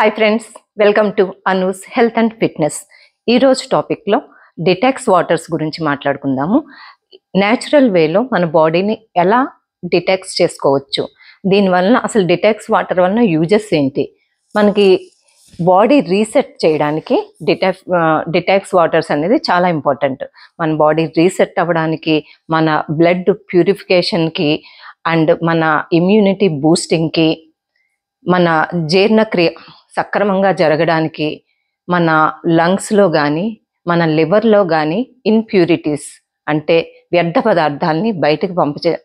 Hi friends, welcome to Anu's health and fitness. ఈరోజు టాపిక్లో detox waters గురించి మాట్లాడుకుందాము. న్యాచురల్ వేలో మన బాడీని ఎలా డిటాక్స్ చేసుకోవచ్చు, దీనివల్ల అసలు డిటాక్స్ వాటర్ వలన యూజెస్ ఏంటి, మనకి బాడీ రీసెట్ చేయడానికి డిటాక్స్ వాటర్స్ అనేది చాలా ఇంపార్టెంట్. మన బాడీ రీసెట్ అవ్వడానికి, మన బ్లడ్ ప్యూరిఫికేషన్కి అండ్ మన ఇమ్యూనిటీ బూస్టింగ్కి, మన జీర్ణక్రియ సక్రమంగా జరగడానికి, మన లంగ్స్లో కానీ మన లివర్లో కానీ ఇన్ప్యూరిటీస్ అంటే వ్యర్థ పదార్థాలని బయటకు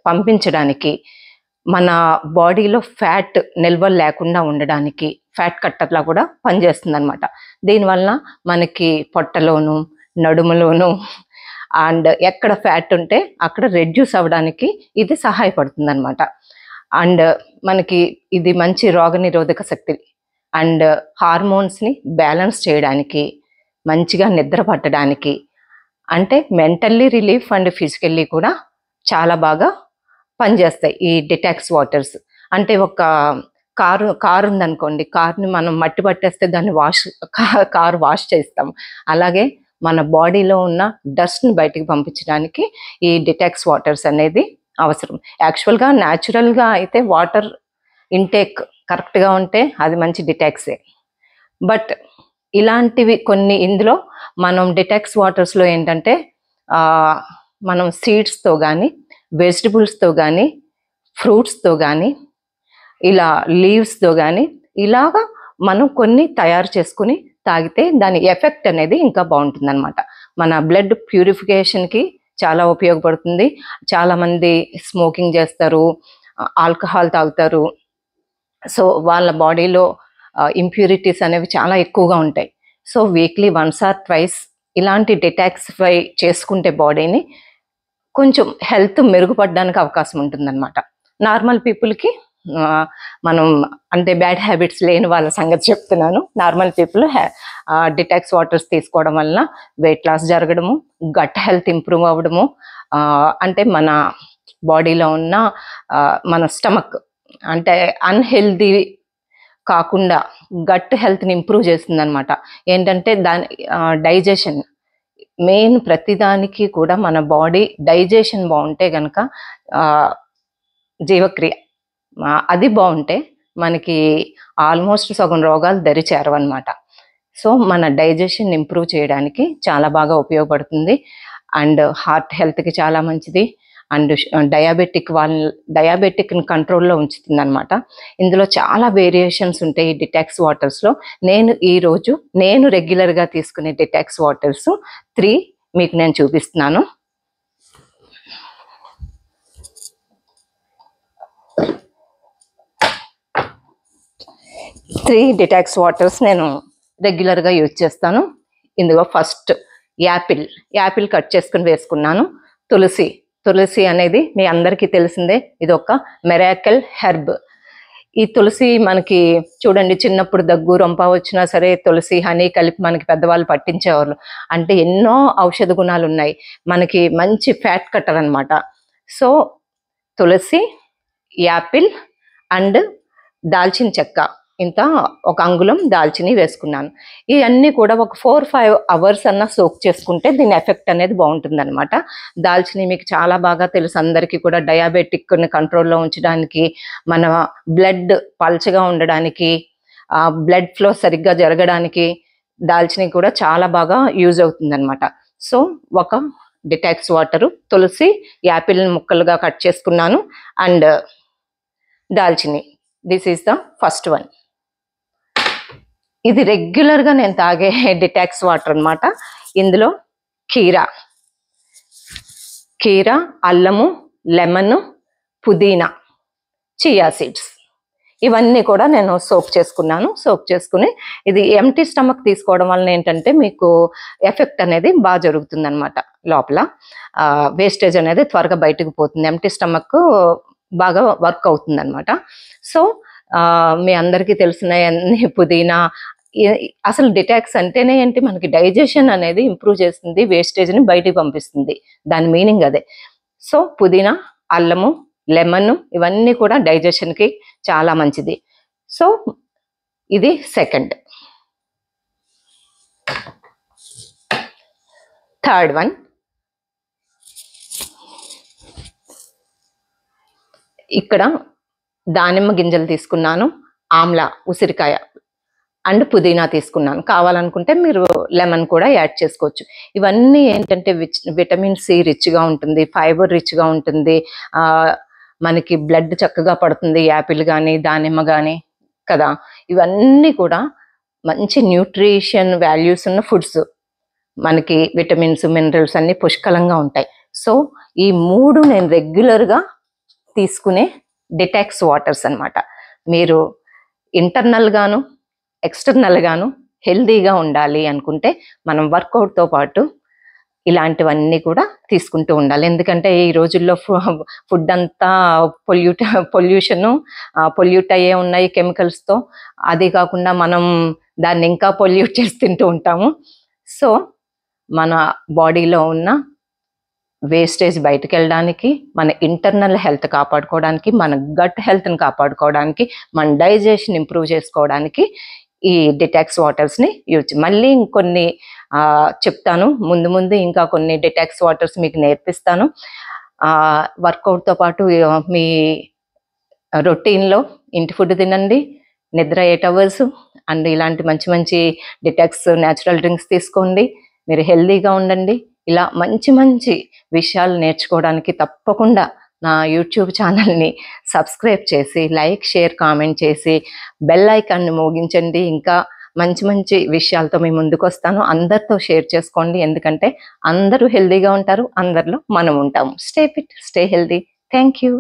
పంపించడానికి, మన బాడీలో ఫ్యాట్ నిల్వలు లేకుండా ఉండడానికి ఫ్యాట్ కట్టర్లా కూడా పనిచేస్తుంది అనమాట. దీనివల్ల మనకి పొట్టలోను నడుములోను అండ్ ఎక్కడ ఫ్యాట్ ఉంటే అక్కడ రెడ్యూస్ అవ్వడానికి ఇది సహాయపడుతుంది అనమాట. అండ్ మనకి ఇది మంచి రోగనిరోధక శక్తి అండ్ హార్మోన్స్ని బ్యాలెన్స్ చేయడానికి, మంచిగా నిద్ర పట్టడానికి, అంటే మెంటల్లీ రిలీఫ్ అండ్ ఫిజికల్లీ కూడా చాలా బాగా పనిచేస్తాయి ఈ డిటాక్స్ వాటర్స్. అంటే ఒక కారు ఉందనుకోండి, కార్ని మనం మట్టి పట్టేస్తే దాన్ని కారు వాష్ చేస్తాం. అలాగే మన బాడీలో ఉన్న డస్ట్ని బయటికి పంపించడానికి ఈ డిటాక్స్ వాటర్స్ అనేది అవసరం. యాక్చువల్గా న్యాచురల్గా అయితే వాటర్ ఇంటేక్ కరెక్ట్గా ఉంటే అది మంచి డిటాక్సే. బట్ ఇలాంటివి కొన్ని ఇందులో మనం డిటాక్స్ వాటర్స్లో ఏంటంటే మనం సీడ్స్తో కానీ వెజిటబుల్స్తో కానీ ఫ్రూట్స్తో కానీ ఇలా లీవ్స్తో కానీ ఇలాగా మనం కొన్ని తయారు చేసుకుని తాగితే దాని ఎఫెక్ట్ అనేది ఇంకా బాగుంటుంది అనమాట. మన బ్లడ్ ప్యూరిఫికేషన్కి చాలా ఉపయోగపడుతుంది. చాలామంది స్మోకింగ్ చేస్తారు, ఆల్కహాల్ తాగుతారు. సో వాళ్ళ బాడీలో ఇంప్యూరిటీస్ అనేవి చాలా ఎక్కువగా ఉంటాయి. So weekly once or twice ఇలాంటి డిటాక్సిఫై చేసుకుంటే బాడీని కొంచెం హెల్త్ మెరుగుపడడానికి అవకాశం ఉంటుందన్నమాట. నార్మల్ పీపుల్కి మనం అంటే బ్యాడ్ హ్యాబిట్స్ లేని వాళ్ళ సంగతి చెప్తున్నాను. నార్మల్ పీపుల్ డిటాక్స్ వాటర్స్ తీసుకోవడం వలన వెయిట్ లాస్ జరగడము, గట్ హెల్త్ ఇంప్రూవ్ అవ్వడము, అంటే మన బాడీలో ఉన్న మన స్టమక్ అంటే అన్హెల్దీ కాకుండా గట్ హెల్త్ని ఇంప్రూవ్ చేస్తుంది అనమాట. ఏంటంటే దాని డైజెషన్ మెయిన్. ప్రతిదానికి కూడా మన బాడీ డైజెషన్ బాగుంటే కనుక జీవక్రియ అది బాగుంటే మనకి ఆల్మోస్ట్ సగం రోగాలు దరి చేరవన్నమాట. సో మన డైజెషన్ ఇంప్రూవ్ చేయడానికి చాలా బాగా ఉపయోగపడుతుంది. అండ్ హార్ట్ హెల్త్కి చాలా మంచిది. అండ్ డయాబెటిక్ని కంట్రోల్లో ఉంచుతుంది అనమాట. ఇందులో చాలా వేరియేషన్స్ ఉంటాయి ఈ డిటాక్స్ వాటర్స్లో. నేను రెగ్యులర్గా తీసుకునే డిటాక్స్ వాటర్స్ 3 మీకు నేను చూపిస్తున్నాను. డిటాక్స్ వాటర్స్ నేను రెగ్యులర్గా యూజ్ చేస్తాను. ఇందులో ఫస్ట్ యాపిల్ కట్ చేసుకుని వేసుకున్నాను. తులసి అనేది మీ అందరికీ తెలిసిందే, ఇది ఒక మిరాకిల్ హెర్బ్. ఈ తులసి మనకి చూడండి, చిన్నప్పుడు దగ్గు రొంప వచ్చినా సరే తులసి హనీ కలిపి మనకి పెద్దవాళ్ళు పట్టించేవాళ్ళు. అంటే ఎన్నో ఔషధ గుణాలు ఉన్నాయి. మనకి మంచి ఫ్యాట్ కట్టర్ అనమాట. సో తులసి, యాపిల్ అండ్ దాల్చిన చెక్క, ఇంత ఒక అంగుళం దాల్చిని వేసుకున్నాను. ఇవన్నీ కూడా ఒక 4-5 అవర్స్ అన్న సోక్ చేసుకుంటే దీని ఎఫెక్ట్ అనేది బాగుంటుంది అనమాట. దాల్చిని మీకు చాలా బాగా తెలుసు అందరికీ కూడా, డయాబెటిక్ని కంట్రోల్లో ఉంచడానికి, మన బ్లడ్ పల్చగా ఉండడానికి, బ్లడ్ ఫ్లో సరిగ్గా జరగడానికి దాల్చిని కూడా చాలా బాగా యూజ్ అవుతుంది అనమాట. సో ఒక డిటాక్స్ వాటరు, తులసి, యాపిల్ ముక్కలుగా కట్ చేసుకున్నాను అండ్ దాల్చిని. This is the first one. ఇది రెగ్యులర్గా నేను తాగే డిటాక్స్ వాటర్ అనమాట. ఇందులో కీరా, అల్లము, లెమన్, పుదీనా, చియా సీడ్స్ ఇవన్నీ కూడా నేను సోక్ చేసుకుని ఇది ఎంటీ స్టమక్ తీసుకోవడం వలన ఏంటంటే మీకు ఎఫెక్ట్ అనేది బాగా జరుగుతుంది అనమాట. లోపల వేస్టేజ్ అనేది త్వరగా బయటకు పోతుంది. ఎంటీ స్టమక్ బాగా వర్క్ అవుతుంది అనమాట. సో మీ అందరికీ తెలిసిన పుదీనా, అసలు డిటాక్స్ అంటేనే ఏంటి, మనకి డైజెషన్ అనేది ఇంప్రూవ్ చేస్తుంది, వేస్టేజ్ని బయటికి పంపిస్తుంది, దాని మీనింగ్ అదే. సో పుదీనా, అల్లము, లెమన్ ఇవన్నీ కూడా డైజెషన్కి చాలా మంచిది. సో ఇది సెకండ్. థర్డ్ వన్, ఇక్కడ దానిమ్మ గింజలు తీసుకున్నాను, ఆమ్లా ఉసిరికాయ అండ్ పుదీనా తీసుకున్నాను. కావాలనుకుంటే మీరు లెమన్ కూడా యాడ్ చేసుకోవచ్చు. ఇవన్నీ ఏంటంటే విటమిన్ సి రిచ్గా ఉంటుంది, ఫైబర్ రిచ్గా ఉంటుంది, మనకి బ్లడ్ చక్కగా పడుతుంది, యాపిల్ కానీ దానిమ్మ కానీ కదా. ఇవన్నీ కూడా మంచి న్యూట్రిషన్ వాల్యూస్ ఉన్న ఫుడ్స్, మనకి విటమిన్స్ మినరల్స్ అన్నీ పుష్కలంగా ఉంటాయి. సో ఈ 3 నేను రెగ్యులర్గా తీసుకునే డిటాక్స్ వాటర్స్ అన్నమాట. మీరు ఇంటర్నల్గాను ఎక్స్టర్నల్గాను హెల్దీగా ఉండాలి అనుకుంటే మనం వర్కౌట్తో పాటు ఇలాంటివన్నీ కూడా తీసుకుంటూ ఉండాలి. ఎందుకంటే ఈ రోజుల్లో ఫుడ్ అంతా పొల్యూట్ అయ్యే ఉన్నాయి కెమికల్స్తో. అది కాకుండా మనం దాన్ని ఇంకా పొల్యూట్ చేసి తింటూ ఉంటాము. సో మన బాడీలో ఉన్న వేస్టేజ్ బయటకు వెళ్ళడానికి, మన ఇంటర్నల్ హెల్త్ కాపాడుకోవడానికి, మన గట్ హెల్త్ని కాపాడుకోవడానికి, మన డైజెషన్ ఇంప్రూవ్ చేసుకోవడానికి ఈ డిటాక్స్ వాటర్స్ని మళ్ళీ ఇంకొన్ని చెప్తాను. ముందు ఇంకా కొన్ని డిటాక్స్ వాటర్స్ మీకు నేర్పిస్తాను. వర్కౌట్తో పాటు మీ రొటీన్లో ఇంటి ఫుడ్ తినండి, నిద్ర 8 hours, అండ్ ఇలాంటి మంచి డిటాక్స్ న్యాచురల్ డ్రింక్స్ తీసుకోండి. మీరు హెల్దీగా ఉండండి. ఇలా మంచి విషయాలు నేర్చుకోవడానికి తప్పకుండా నా యూట్యూబ్ ఛానల్ని సబ్స్క్రైబ్ చేసి, లైక్, షేర్, కామెంట్ చేసి బెల్ ఐకాన్ని మోగించండి. ఇంకా మంచి విషయాలతో మీ ముందుకు వస్తాను. అందరితో షేర్ చేసుకోండి, ఎందుకంటే అందరూ హెల్దీగా ఉంటారు, అందరిలో మనం ఉంటాము. Stay fit, stay healthy. Thank you.